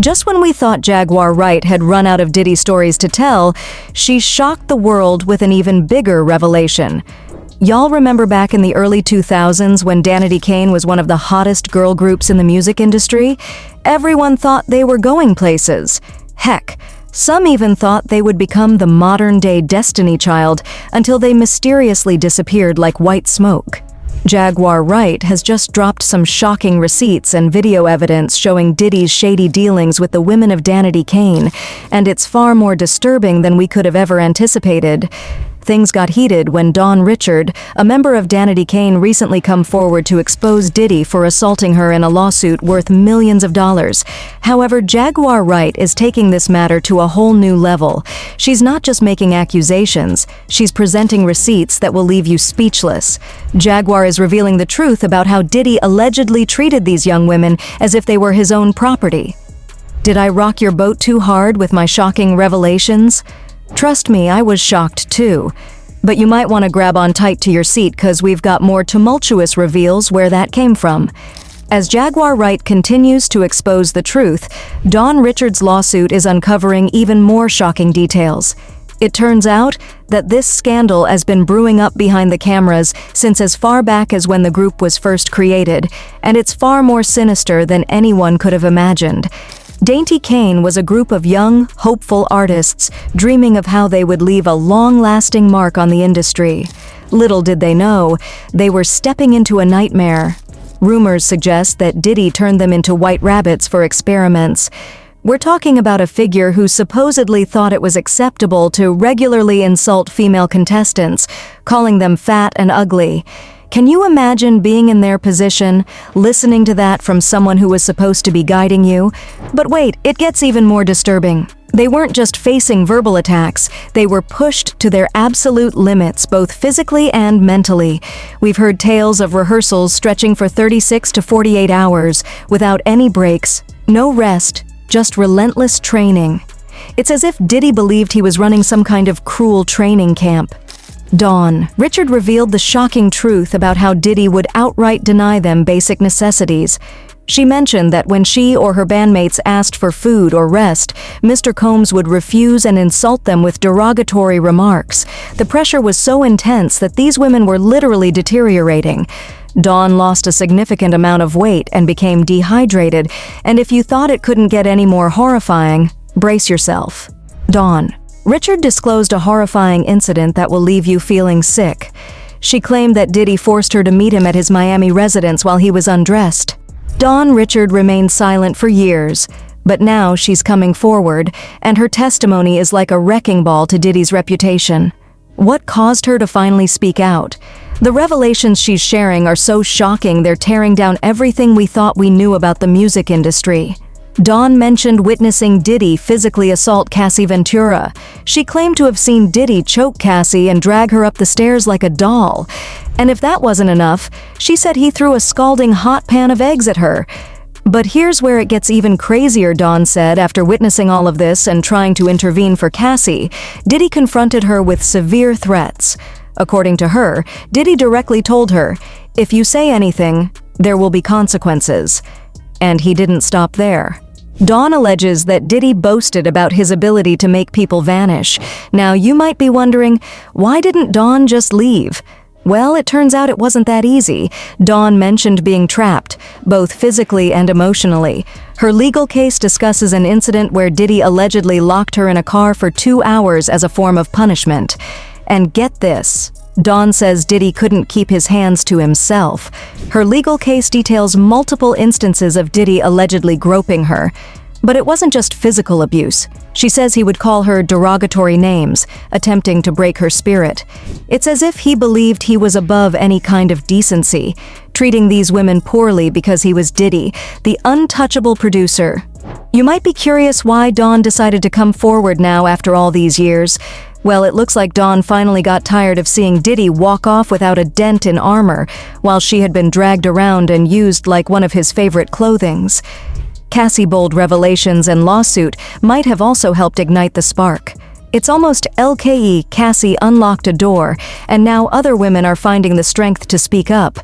Just when we thought Jaguar Wright had run out of Diddy stories to tell, she shocked the world with an even bigger revelation. Y'all remember back in the early 2000s when Danity Kane was one of the hottest girl groups in the music industry? Everyone thought they were going places. Heck, some even thought they would become the modern-day Destiny Child until they mysteriously disappeared like white smoke. Jaguar Wright has just dropped some shocking receipts and video evidence showing Diddy's shady dealings with the women of Danity Kane, and it's far more disturbing than we could have ever anticipated. Things got heated when Dawn Richard, a member of Danity Kane, recently come forward to expose Diddy for assaulting her in a lawsuit worth millions of dollars. However, Jaguar Wright is taking this matter to a whole new level. She's not just making accusations, she's presenting receipts that will leave you speechless. Jaguar is revealing the truth about how Diddy allegedly treated these young women as if they were his own property. Did I rock your boat too hard with my shocking revelations? Trust me, I was shocked too. But you might want to grab on tight to your seat because we've got more tumultuous reveals where that came from. As Jaguar Wright continues to expose the truth, Dawn Richard's lawsuit is uncovering even more shocking details. It turns out that this scandal has been brewing up behind the cameras since as far back as when the group was first created, and it's far more sinister than anyone could have imagined. Danity Kane was a group of young, hopeful artists dreaming of how they would leave a long-lasting mark on the industry. Little did they know, they were stepping into a nightmare. Rumors suggest that Diddy turned them into white rabbits for experiments. We're talking about a figure who supposedly thought it was acceptable to regularly insult female contestants, calling them fat and ugly. Can you imagine being in their position, listening to that from someone who was supposed to be guiding you? But wait, it gets even more disturbing. They weren't just facing verbal attacks, they were pushed to their absolute limits, both physically and mentally. We've heard tales of rehearsals stretching for 36 to 48 hours, without any breaks, no rest, just relentless training. It's as if Diddy believed he was running some kind of cruel training camp. Dawn Richard revealed the shocking truth about how Diddy would outright deny them basic necessities. She mentioned that when she or her bandmates asked for food or rest, Mr. Combs would refuse and insult them with derogatory remarks. The pressure was so intense that these women were literally deteriorating. Dawn lost a significant amount of weight and became dehydrated, and if you thought it couldn't get any more horrifying, brace yourself. Dawn Richard disclosed a horrifying incident that will leave you feeling sick. She claimed that Diddy forced her to meet him at his Miami residence while he was undressed. Dawn Richard remained silent for years, but now she's coming forward, and her testimony is like a wrecking ball to Diddy's reputation. What caused her to finally speak out? The revelations she's sharing are so shocking they're tearing down everything we thought we knew about the music industry. Dawn mentioned witnessing Diddy physically assault Cassie Ventura. She claimed to have seen Diddy choke Cassie and drag her up the stairs like a doll. And if that wasn't enough, she said he threw a scalding hot pan of eggs at her. But here's where it gets even crazier, Dawn said, after witnessing all of this and trying to intervene for Cassie. Diddy confronted her with severe threats. According to her, Diddy directly told her, "If you say anything, there will be consequences." And he didn't stop there. Dawn alleges that Diddy boasted about his ability to make people vanish. Now, you might be wondering, why didn't Dawn just leave? Well, it turns out it wasn't that easy. Dawn mentioned being trapped, both physically and emotionally. Her legal case discusses an incident where Diddy allegedly locked her in a car for 2 hours as a form of punishment. And get this, Dawn says Diddy couldn't keep his hands to himself. Her legal case details multiple instances of Diddy allegedly groping her. But it wasn't just physical abuse. She says he would call her derogatory names, attempting to break her spirit. It's as if he believed he was above any kind of decency, treating these women poorly because he was Diddy, the untouchable producer. You might be curious why Dawn decided to come forward now after all these years. Well, it looks like Dawn finally got tired of seeing Diddy walk off without a dent in armor, while she had been dragged around and used like one of his favorite clothings. Cassie's bold revelations and lawsuit might have also helped ignite the spark. It's almost LKE Cassie unlocked a door, and now other women are finding the strength to speak up.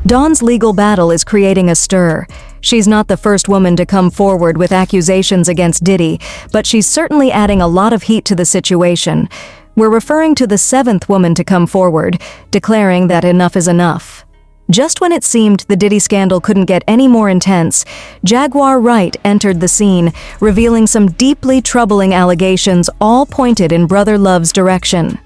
Dawn's legal battle is creating a stir. She's not the first woman to come forward with accusations against Diddy, but she's certainly adding a lot of heat to the situation. We're referring to the 7th woman to come forward, declaring that enough is enough. Just when it seemed the Diddy scandal couldn't get any more intense, Jaguar Wright entered the scene, revealing some deeply troubling allegations all pointed in Brother Love's direction.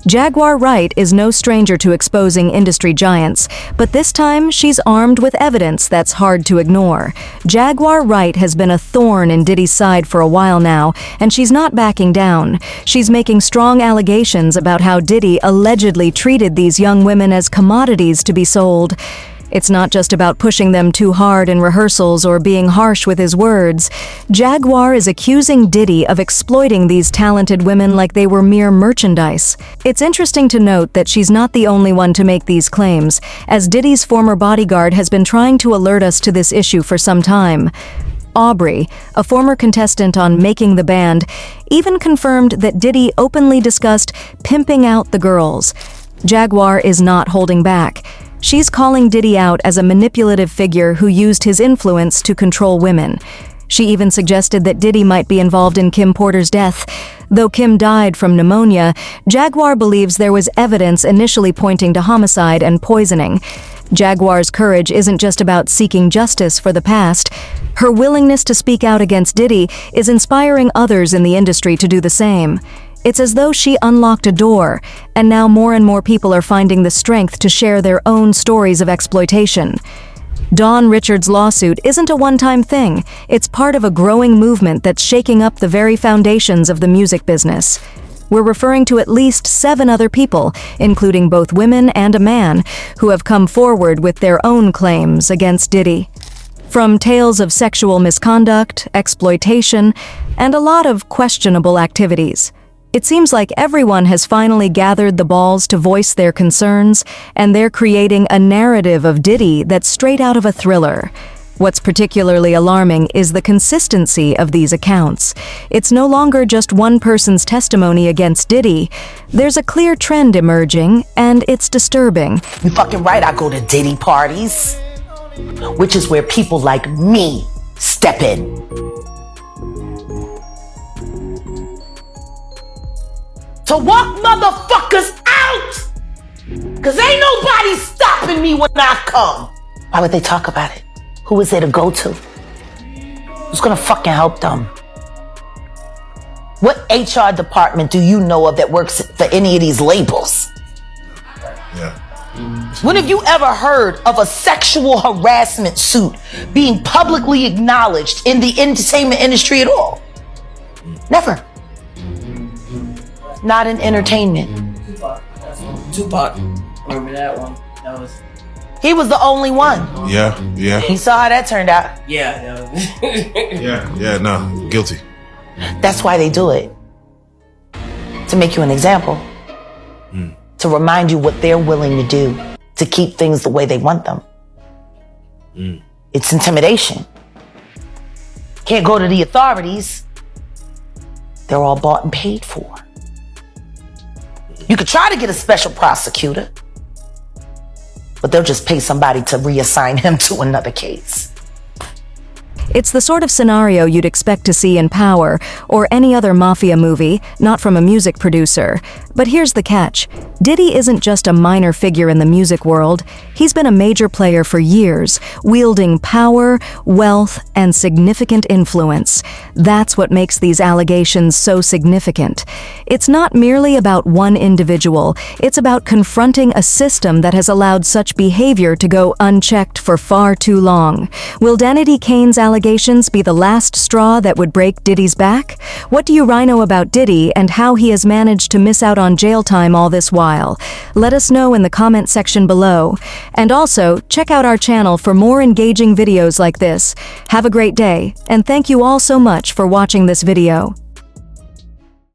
Jaguar Wright is no stranger to exposing industry giants, but this time she's armed with evidence that's hard to ignore. Jaguar Wright has been a thorn in Diddy's side for a while now, and she's not backing down. She's making strong allegations about how Diddy allegedly treated these young women as commodities to be sold. It's not just about pushing them too hard in rehearsals or being harsh with his words. Jaguar is accusing Diddy of exploiting these talented women like they were mere merchandise. It's interesting to note that she's not the only one to make these claims, as Diddy's former bodyguard has been trying to alert us to this issue for some time. Aubrey, a former contestant on Making the Band, even confirmed that Diddy openly discussed pimping out the girls. Jaguar is not holding back. She's calling Diddy out as a manipulative figure who used his influence to control women. She even suggested that Diddy might be involved in Kim Porter's death. Though Kim died from pneumonia, Jaguar believes there was evidence initially pointing to homicide and poisoning. Jaguar's courage isn't just about seeking justice for the past. Her willingness to speak out against Diddy is inspiring others in the industry to do the same. It's as though she unlocked a door, and now more and more people are finding the strength to share their own stories of exploitation. Dawn Richards' lawsuit isn't a one-time thing. It's part of a growing movement that's shaking up the very foundations of the music business. We're referring to at least 7 other people, including both women and a man, who have come forward with their own claims against Diddy. From tales of sexual misconduct, exploitation, and a lot of questionable activities. It seems like everyone has finally gathered the balls to voice their concerns, and they're creating a narrative of Diddy that's straight out of a thriller. What's particularly alarming is the consistency of these accounts. It's no longer just one person's testimony against Diddy. There's a clear trend emerging, and it's disturbing. You fucking right, I go to Diddy parties, which is where people like me step in. To walk motherfuckers out! Cause ain't nobody stopping me when I come. Why would they talk about it? Who is there to go to? Who's gonna fucking help them? What HR department do you know of that works for any of these labels? Yeah. When have you ever heard of a sexual harassment suit being publicly acknowledged in the entertainment industry at all? Never. Not in entertainment. Tupac. Remember that one? He was the only one. Yeah. You saw how that turned out. Yeah. No, guilty. That's why they do it. To make you an example. To remind you what they're willing to do to keep things the way they want them. It's intimidation. Can't go to the authorities. They're all bought and paid for. You could try to get a special prosecutor, but they'll just pay somebody to reassign him to another case. It's the sort of scenario you'd expect to see in Power or any other mafia movie, not from a music producer. But here's the catch. Diddy isn't just a minor figure in the music world. He's been a major player for years, wielding power, wealth, and significant influence. That's what makes these allegations so significant. It's not merely about one individual. It's about confronting a system that has allowed such behavior to go unchecked for far too long. Will Danity Kane's allegations be the last straw that would break Diddy's back? What do you know about Diddy and how he has managed to miss out on jail time all this while? Let us know in the comment section below. And also, check out our channel for more engaging videos like this. Have a great day, and thank you all so much for watching this video.